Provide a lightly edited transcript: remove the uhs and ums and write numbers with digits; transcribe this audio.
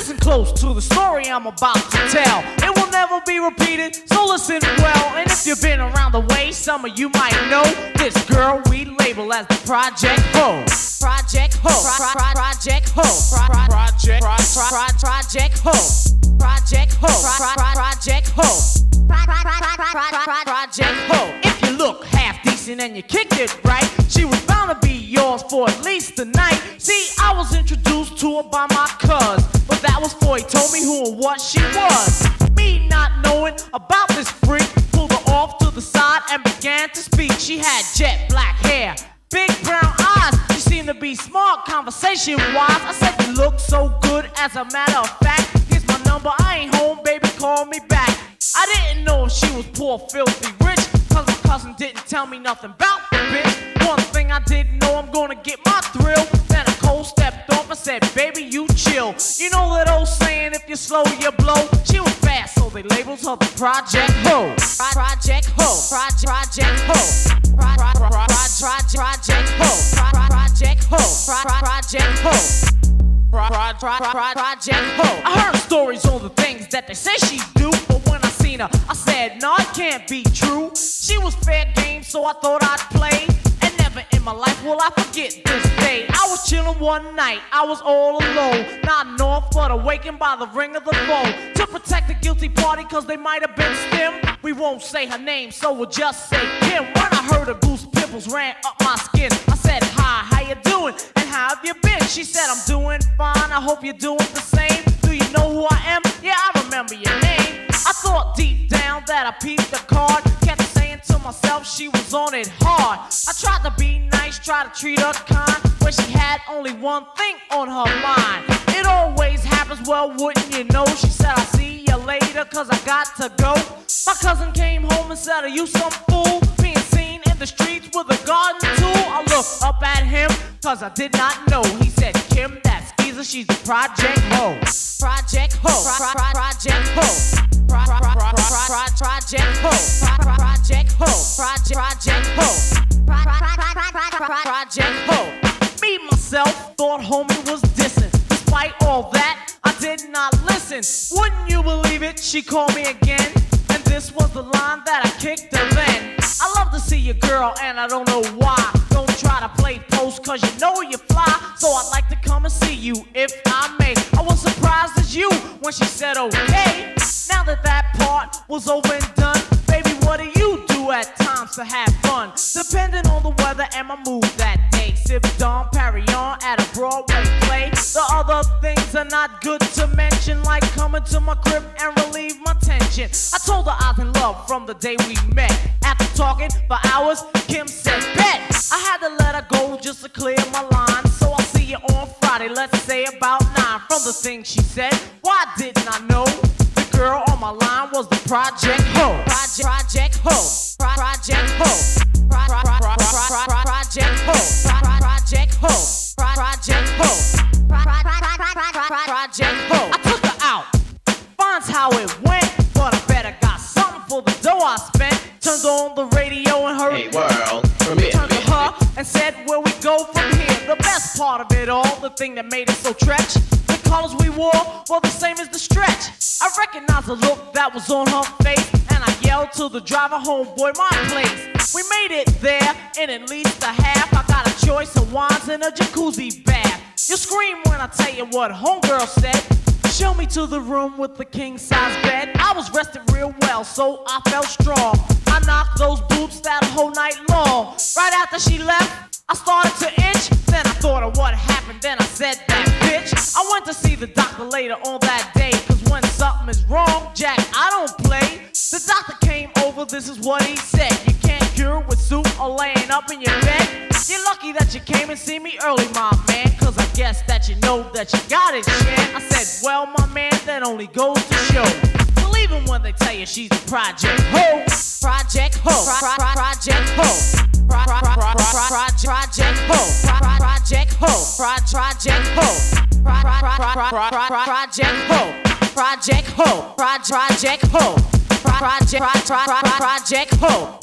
Listen close to the story I'm about to tell. It will never be repeated, so listen well. And if you've been around the way, some of you might know this girl we label as the Project Ho. Project Ho. Project Ho. Project Ho. Project Ho. Project Ho. Project Ho. If you look half decent and you kicked it right, she was bound to be yours for at least a night. See, I was introduced to her by my cuz, but that was before he told me who and what she was. Me not knowing about this freak, pulled her off to the side and began to speak. She had jet black hair, big brown eyes. She seemed to be smart conversation-wise. I said, you look so good, as a matter of fact. Here's my number, I ain't home, baby, call me back. I didn't know if she was poor, filthy rich, cause my cousin didn't tell me nothing about the bitch. One thing I did know, I'm gonna get my thrill. Then a cold stepped off and said, baby, you chill. You know that old saying, if you slow, you blow. She was fast, so they labeled her the Project Ho. Project Ho. Project Ho. Project Ho. Project Ho. Project Ho. Project Ho. I heard stories on the things that they say she do, but when I seen her, I said, no, it can't be true. She was fair game, so I thought I'd play. And never in my life will I forget this day. I was chillin' one night, I was all alone, nodding off but awakened by the ring of the phone. To protect the guilty party, cause they might have been stem, we won't say her name, so we'll just say Kim. When I heard her goose pimples ran up my skin, I said, hi, how you doing? And how have you been? She said, I'm doing fine, I hope you're doing the same. Do you know who I am? Yeah, I remember your name. I thought deep down that I peeped the card, kept saying to myself she was on it hard. I tried to be nice, tried to treat her kind, when she had only one thing on her mind. It always happens, well, wouldn't you know? She said, I'll see you later, cause I got to go. My cousin came home and said, are you some fool? Being seen in the streets with a garden tool. I looked up at him, cause I did not know. He said, Kim, that skeezer, she's the Project Ho. Project Ho. Project Ho. Project Ho. Project Ho. Project Ho. Project Ho. Me, myself, thought homie was dissing. Despite all that, I did not listen. Wouldn't you believe it? She called me again, and this was the line that I kicked her then. I love to see you, girl, and I don't know why. Don't try to play post, cause you know you fly. So I'd like to come and see you, if I may. I was surprised as you when she said okay. Now that that part was over and done, baby, what do you do at times to have fun? Depending on the weather and my mood that day. Sip Dom Perignon at a Broadway play. The other things are not good to mention, like coming to my crib and relieve my tension. I told her I was in love from the day we met. After talking for hours, Kim said, bet. I had to let her go just to clear my line. So I'll see you on Friday, let's say about 9. From the things she said, why didn't I know? The girl on my line was the Project Ho. Project Ho. Project Ho. Project Ho. Project Ho. Project Ho. Project Ho. I took her out, finds how it went, but I bet I got something for the dough I spent. Turned on the radio and heard, hey world, from here, turned to her and said, where we go from here. The best part of it all, the thing that made it so stretch, the colors we wore were the same as the stretch. I recognized the look that was on her face, and I yelled to the driver, homeboy, my place. We made it there in at least a half. I got a choice of wines and a jacuzzi bath. You scream when I tell you what homegirl said. Show me to the room with the king-size bed. I was rested real well, so I felt strong. I knocked those boots that whole night long. Right after she left, I started to itch. Then I thought of what happened, then I said that bitch. I went to see the doctor later on that day, cause when something is wrong, Jack, I don't play. The doctor came over, this is what he said. You can't cure with soup or laying up in your bed. You're lucky that you came and see me early, my man, cause I guess that you know that you got it, Shan. I said, well, my man, that only goes to show. Believe them when they tell you she's the Project Ho. Project Ho. Project Ho. Project Ho. Project Ho. Project Ho. Project Ho. Project Ho. Project Ho. Project Ho.